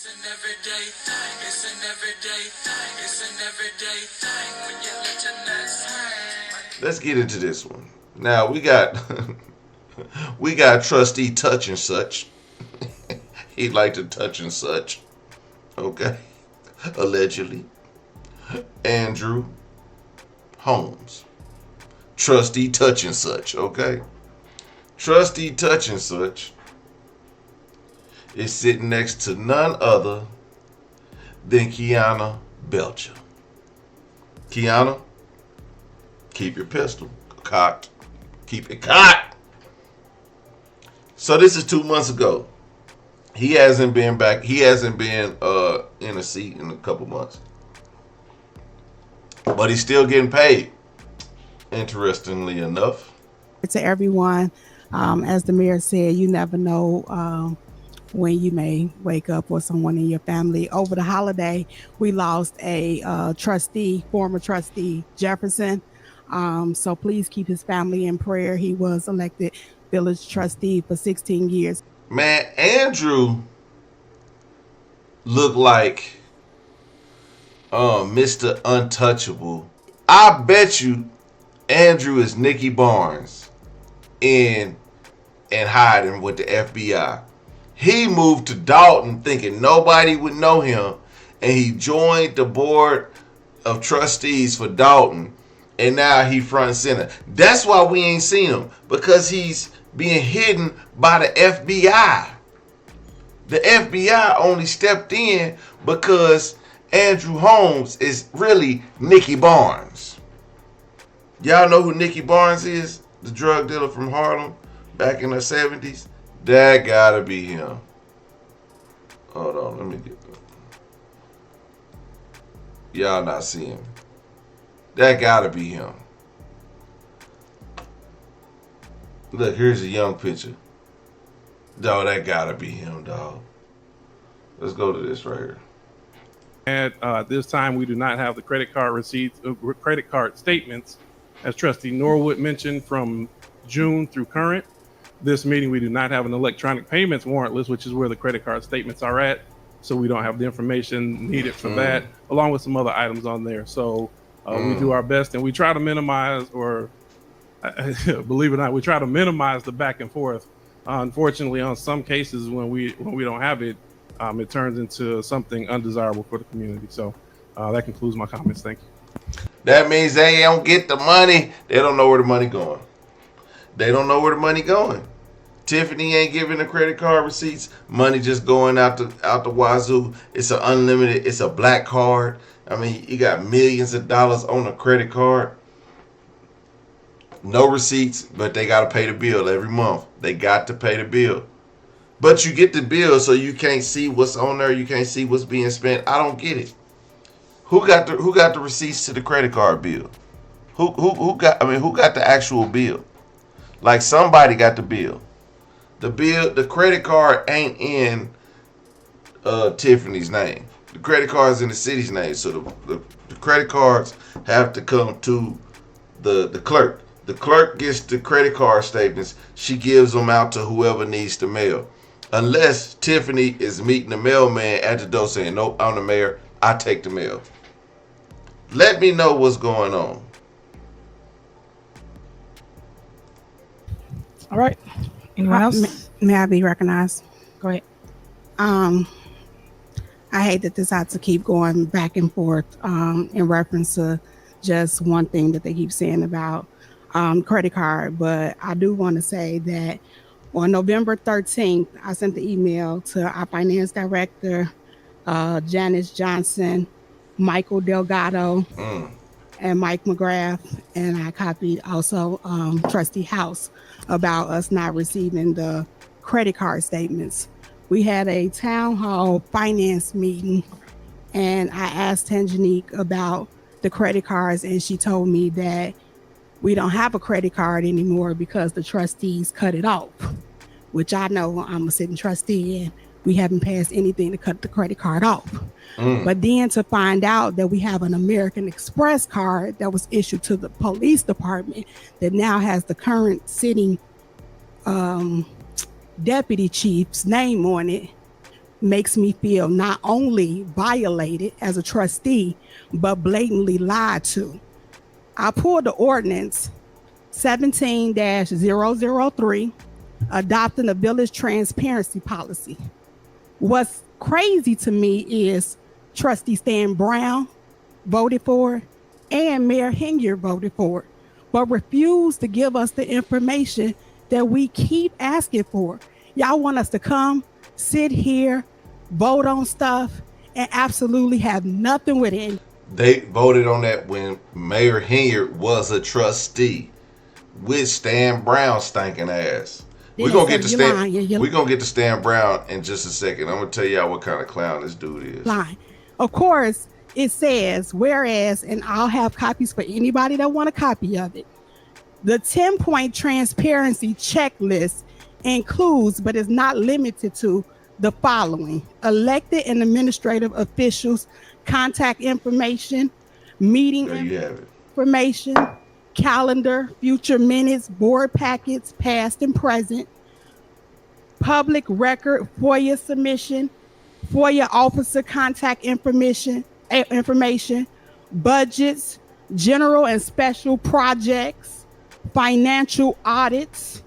It's an everyday thing. It's an everyday thing. It's an everyday thing when you let your nuts hang. Let's get into this one. Now we got we got Trustee Touch and Such. He like to touch and such. Okay. Allegedly. Andrew Holmes. Trustee Touch and Such. Okay. Trustee Touch and Such is sitting next to none other than Kiana Belcher. Kiana, keep your pistol cocked. Keep it cocked. So this is 2 months ago. He hasn't been back. He hasn't been in a seat in a couple months. But he's still getting paid. Interestingly enough. To everyone, as the mayor said, you never know when you may wake up or someone in your family. Over the holiday, we lost a trustee, former trustee, Jefferson. So please keep his family in prayer. He was elected village trustee for 16 years. Man, Andrew looked like Mr. Untouchable. I bet you Andrew is Nicky Barnes in hiding with the FBI. He moved to Dolton thinking nobody would know him, and he joined the board of trustees for Dolton, and now he front and center. That's why we ain't seen him, because he's being hidden by the FBI. The FBI only stepped in because Andrew Holmes is really Nicky Barnes. Y'all know who Nicky Barnes is? The drug dealer from Harlem back in the 70s? That gotta be him. Hold on, let me get that. Y'all not seeing him. That gotta be him. Look, here's a young picture. Dog, that gotta be him, dog. Let's go to this right here. At this time, we do not have the credit card receipts, credit card statements, as Trustee Norwood mentioned, from June through current. This meeting, we do not have an electronic payments warrantless, which is where the credit card statements are at. So we don't have the information needed for that, along with some other items on there. So we do our best, and we try to minimize, or believe it or not, we try to minimize the back and forth. Unfortunately, on some cases, when we don't have it, it turns into something undesirable for the community. So that concludes my comments. Thank you. That means they don't get the money. They don't know where the money going. They don't know where the money going. Tiffany ain't giving the credit card receipts. Money just going out the wazoo. It's an unlimited. It's a black card. I mean, you got millions of dollars on a credit card. No receipts, but they got to pay the bill every month. They got to pay the bill. But you get the bill, so you can't see what's on there. You can't see what's being spent. I don't get it. Who got the receipts to the credit card bill? Who got the actual bill? Like, somebody got the bill. The credit card ain't in Tiffany's name. The credit card is in the city's name. So the credit cards have to come to the clerk. The clerk gets the credit card statements. She gives them out to whoever needs the mail. Unless Tiffany is meeting the mailman at the door saying, "Nope, I'm the mayor. I take the mail." Let me know what's going on. All right. Anyone else? May I be recognized? Go ahead. I hate that this has to keep going back and forth in reference to just one thing that they keep saying about credit card. But I do want to say that on November 13th, I sent the email to our finance director, Janice Johnson, Michael Delgado, and Mike McGrath, and I copied also Trustee House about us not receiving the credit card statements. We had a town hall finance meeting, and I asked Tangenique about the credit cards, and she told me that we don't have a credit card anymore because the trustees cut it off, which I know I'm a sitting trustee and we haven't passed anything to cut the credit card off. But then to find out that we have an American Express card that was issued to the police department that now has the current sitting deputy chief's name on it, makes me feel not only violated as a trustee, but blatantly lied to. I pulled the ordinance 17-003, adopting a village transparency policy. What's crazy to me is Trustee Stan Brown voted for it and Mayor Henyard voted for it, but refused to give us the information that we keep asking for. Y'all want us to come, sit here, vote on stuff, and absolutely have nothing with it. They voted on that when Mayor Henyard was a trustee with Stan Brown's stinking ass. We're gonna get to Stan. We're gonna get to Stan Brown in just a second. I'm gonna tell y'all what kind of clown this dude is. Line. Of course, it says, whereas, and I'll have copies for anybody that want a copy of it. The 10-point transparency checklist includes, but is not limited to, the following: elected and administrative officials' contact information, meeting information, calendar, future minutes, board packets, past and present, public record, FOIA submission, FOIA officer contact information, budgets, general and special projects, financial audits,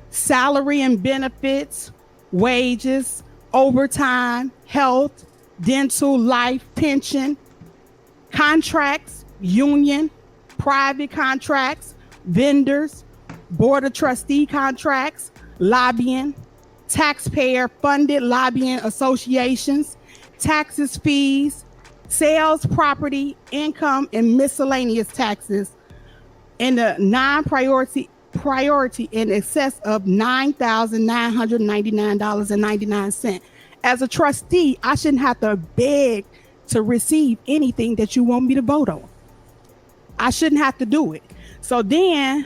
salary and benefits, wages, overtime, health, dental, life, pension, contracts, union, private contracts, vendors, board of trustee contracts, lobbying, taxpayer funded lobbying associations, taxes, fees, sales, property, income, and miscellaneous taxes, and the non-priority in excess of $9,999.99. As a trustee, I shouldn't have to beg to receive anything that you want me to vote on. I shouldn't have to do it. So then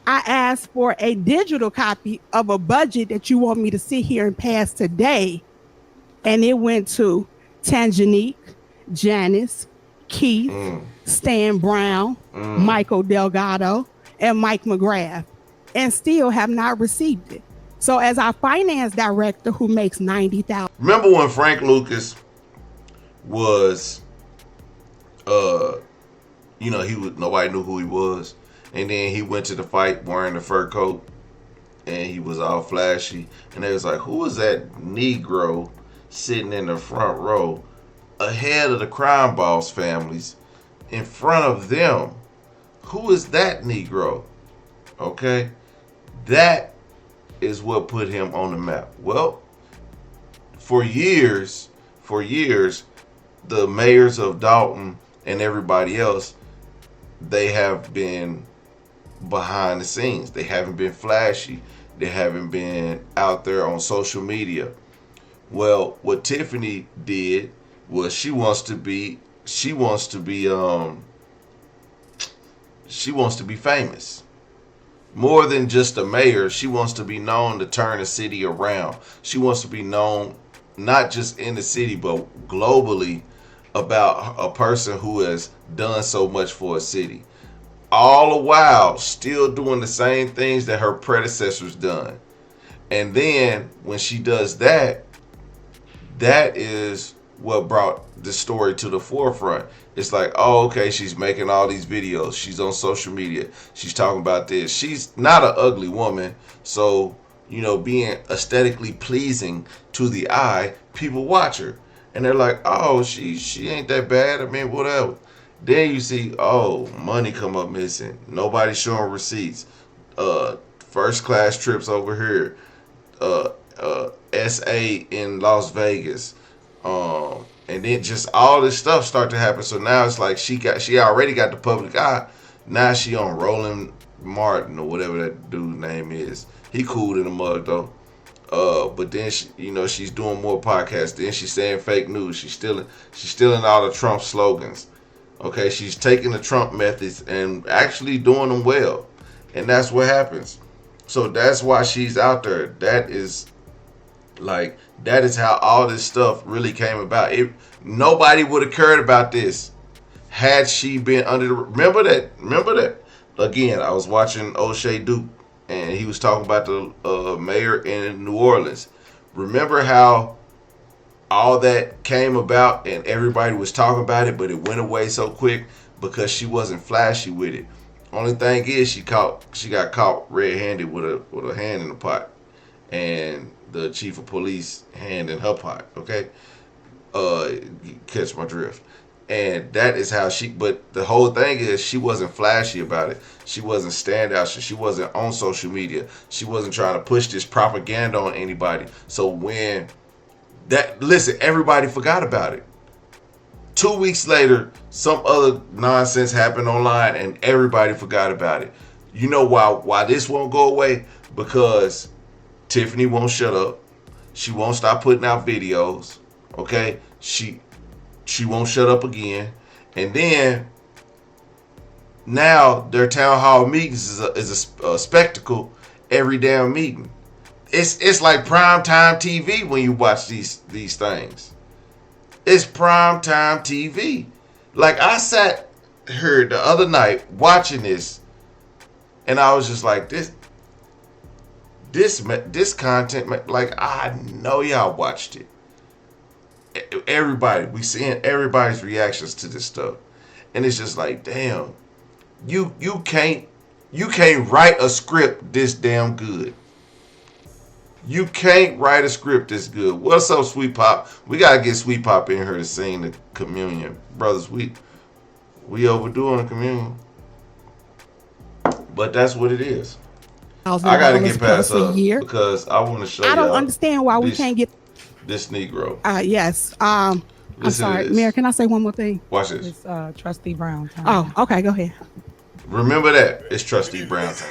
I asked for a digital copy of a budget that you want me to sit here and pass today. And it went to Tangenique, Janice, Keith, Stan Brown, Michael Delgado, and Mike McGrath, and still have not received it. So as our finance director who makes $90,000. Remember when Frank Lucas was, nobody knew who he was. And then he went to the fight wearing the fur coat and he was all flashy. And they was like, who is that Negro sitting in the front row ahead of the crime boss families in front of them? Who is that Negro? Okay. That is what put him on the map. Well, for years, the mayors of Dolton and everybody else, they have been behind the scenes. They haven't been flashy. They haven't been out there on social media. Well, what Tiffany did was she wants to be famous. More than just a mayor, she wants to be known to turn the city around. She wants to be known not just in the city, but globally about a person who has done so much for a city. All the while still doing the same things that her predecessors done. And then when she does that, that is what brought the story to the forefront. It's like, oh, okay, she's making all these videos. She's on social media. She's talking about this. She's not an ugly woman. So, being aesthetically pleasing to the eye, people watch her. And they're like, oh, she ain't that bad. I mean, whatever. Then you see, oh, money come up missing. Nobody showing receipts. First class trips over here. SA in Las Vegas. And then just all this stuff start to happen. So now it's like she already got the public eye. Now she on Roland Martin or whatever that dude's name is. He cool in the mug though. But then she's doing more podcasts. Then she's saying fake news. She's stealing all the Trump slogans. Okay, she's taking the Trump methods and actually doing them well. And that's what happens. So that's why she's out there. That is how all this stuff really came about. Nobody would have cared about this had she been under the... Remember that? Again, I was watching O'Shea Duke, and he was talking about the mayor in New Orleans. Remember how all that came about and everybody was talking about it, but it went away so quick because she wasn't flashy with it. Only thing is she got caught red-handed with a hand in the pot, and the chief of police hand in her pot. Okay, catch my drift. And that is how but the whole thing is she wasn't flashy about it. She wasn't standout. She wasn't on social media. She wasn't trying to push this propaganda on anybody. So when listen, everybody forgot about it. 2 weeks later, some other nonsense happened online and everybody forgot about it. You know why this won't go away? Because Tiffany won't shut up. She won't stop putting out videos. Okay? She won't shut up again. And then now their town hall meetings is a spectacle every damn meeting. It's like primetime TV when you watch these things. It's primetime TV. Like I sat here the other night watching this, and I was just like, this content, like I know y'all watched it. Everybody, we seeing everybody's reactions to this stuff, and it's just like, damn, you can't write a script this damn good. You can't write a script this good. What's up, Sweet Pop? We gotta get Sweet Pop in here to sing the communion, brothers. We overdoing the communion, but that's what it is. I gotta get past her because I want to show you. I don't understand why we can't get this Negro. Yes. I'm sorry, Mayor. Can I say one more thing? Watch this. It's Trustee Brown time. Oh, okay. Go ahead. Remember that it's Trustee Brown time.